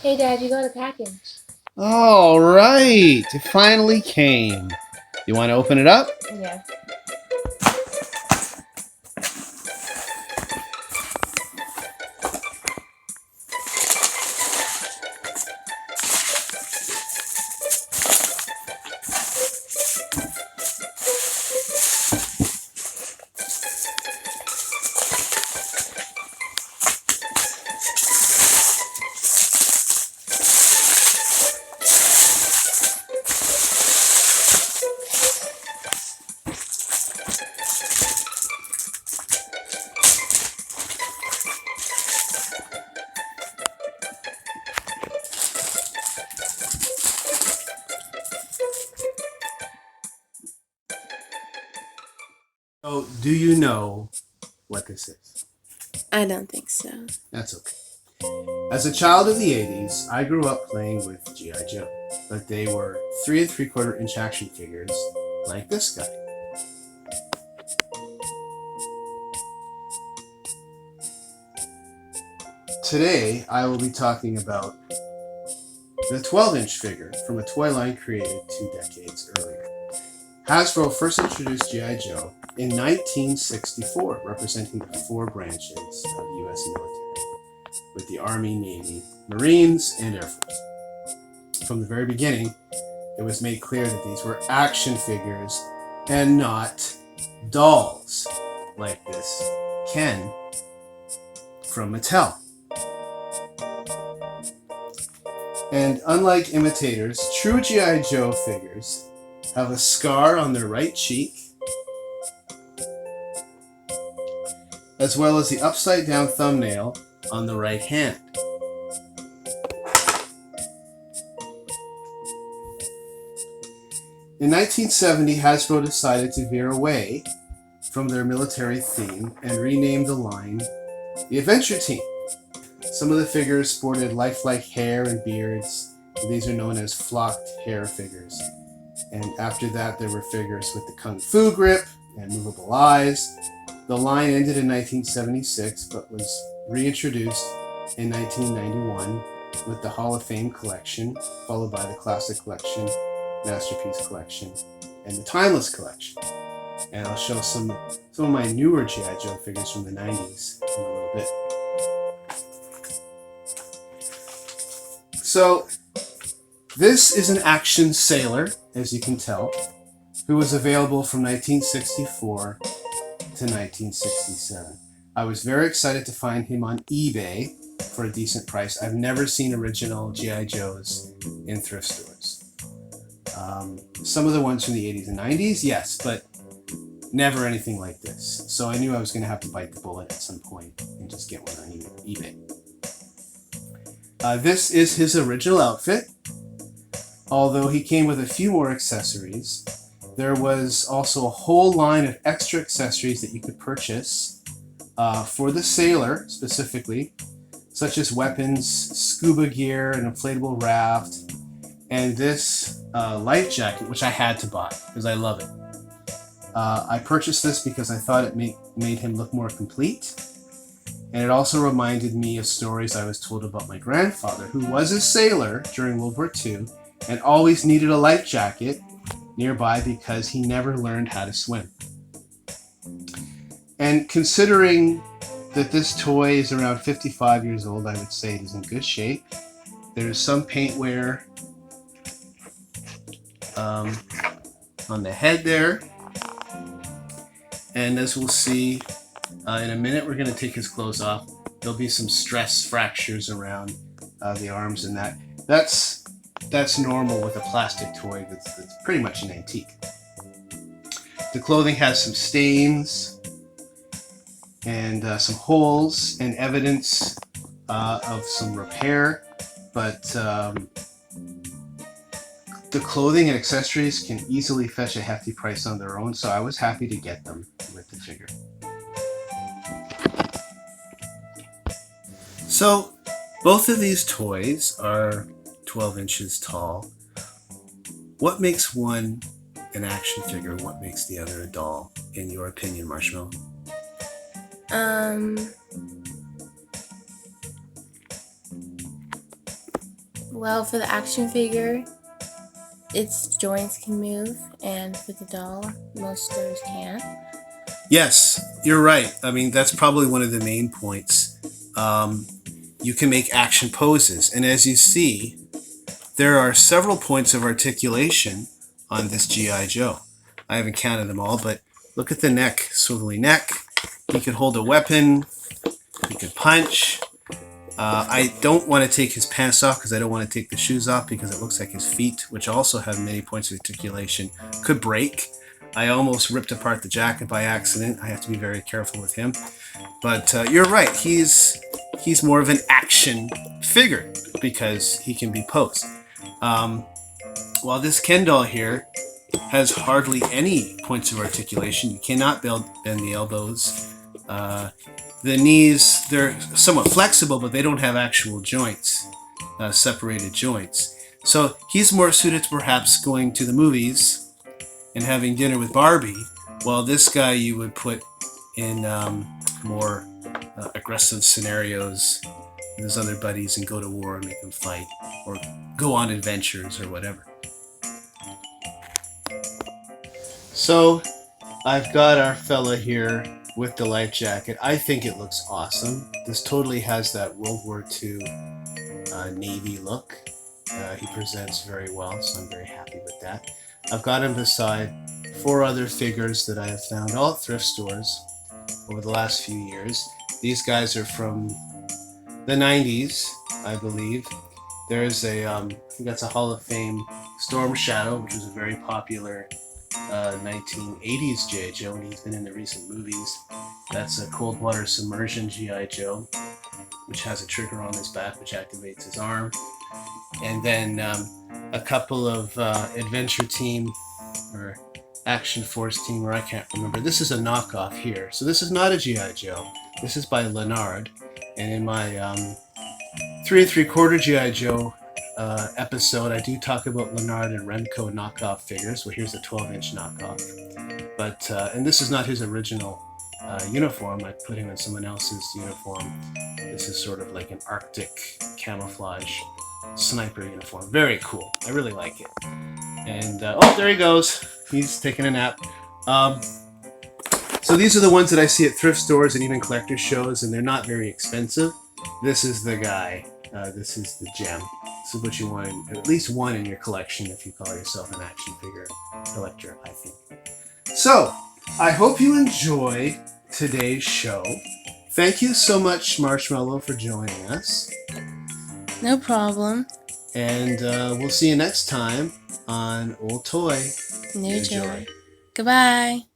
Hey, Dad, you got a package. All right, it finally came. You want to open it up? Yes. So, do you know what this is? I don't think so. That's okay. As a child of the 80s, I grew up playing with G.I. Joe, but they were 3 3/4 inch action figures like this guy. Today, I will be talking about the 12-inch figure from a toy line created 2 decades earlier. Hasbro first introduced G.I. Joe in 1964, representing the 4 branches of the U.S. military, with the Army, Navy, Marines, and Air Force. From the very beginning, it was made clear that these were action figures and not dolls, like this Ken from Mattel. And unlike imitators, true G.I. Joe figures have a scar on their right cheek, as well as the upside down thumbnail on the right hand. In 1970, Hasbro decided to veer away from their military theme and renamed the line the Adventure Team. Some of the figures sported lifelike hair and beards. These are known as flocked hair figures. And after that, there were figures with the Kung Fu grip and movable eyes. The line ended in 1976, but was reintroduced in 1991 with the Hall of Fame collection, followed by the Classic Collection, Masterpiece Collection, and the Timeless Collection. And I'll show some of my newer G.I. Joe figures from the 90s in a little bit. So, this is an action sailor, as you can tell, who was available from 1964 to 1967. I was very excited to find him on eBay for a decent price. I've never seen original G.I. Joes in thrift stores. Some of the ones from the 80s and 90s, yes, but never anything like this. So I knew I was going to have to bite the bullet at some point and just get one on eBay. This is his original outfit. Although he came with a few more accessories, there was also a whole line of extra accessories that you could purchase for the sailor specifically, such as weapons, scuba gear, an inflatable raft, and this life jacket, which I had to buy because I love it. I purchased this because I thought it made him look more complete, and it also reminded me of stories I was told about my grandfather, who was a sailor during World War II and always needed a life jacket nearby because he never learned how to swim. And considering that this toy is around 55 years old, I would say it is in good shape. There's some paint wear on the head there. And as we'll see in a minute, we're going to take his clothes off. There'll be some stress fractures around the arms and that. That's normal with a plastic toy that's pretty much an antique. The clothing has some stains and some holes and evidence of some repair, but the clothing and accessories can easily fetch a hefty price on their own, so I was happy to get them with the figure. So, both of these toys are 12 inches tall. What makes one an action figure? What makes the other a doll, in your opinion, Marshmallow? Well, for the action figure, its joints can move, and for the doll, most stores can't. Yes, you're right. I mean, that's probably one of the main points. You can make action poses, and as you see, there are several points of articulation on this G.I. Joe. I haven't counted them all, but look at the neck, swivelly neck. He could hold a weapon. He could punch. I don't want to take his pants off because I don't want to take the shoes off because it looks like his feet, which also have many points of articulation, could break. I almost ripped apart the jacket by accident. I have to be very careful with him. But you're right. He's more of an action figure because he can be posed. While this Ken doll here has hardly any points of articulation, you cannot bend the elbows. The knees, they're somewhat flexible, but they don't have actual joints, separated joints. So he's more suited to perhaps going to the movies and having dinner with Barbie, while this guy you would put in more aggressive scenarios with his other buddies and go to war and make them fight, or go on adventures or whatever. So I've got our fella here with the life jacket. I think it looks awesome. This totally has that World War II Navy look. He presents very well, so I'm very happy with that. I've got him beside 4 other figures that I have found all at thrift stores over the last few years. These guys are from the 90s, I believe. There's I think that's a Hall of Fame Storm Shadow, which was a very popular 1980s G.I. Joe, and he's been in the recent movies. That's a cold water submersion G.I. Joe, which has a trigger on his back which activates his arm. And then a couple of Adventure Team or Action Force Team, or I can't remember. This is a knockoff here. So this is not a G.I. Joe. This is by Leonard. And in my 3 3/4 G.I. Joe episode, I do talk about Leonard and Remco knockoff figures. Well, here's a 12-inch knockoff. But and this is not his original uniform. I put him in someone else's uniform. This is sort of like an Arctic camouflage sniper uniform. Very cool. I really like it. And oh, there he goes. He's taking a nap. So these are the ones that I see at thrift stores and even collector shows, and they're not very expensive. This is the guy. This is the gem. This is what you want, at least one in your collection if you call yourself an action figure collector, I think. So, I hope you enjoyed today's show. Thank you so much, Marshmallow, for joining us. No problem. And we'll see you next time on Old Toy. New joy. Goodbye.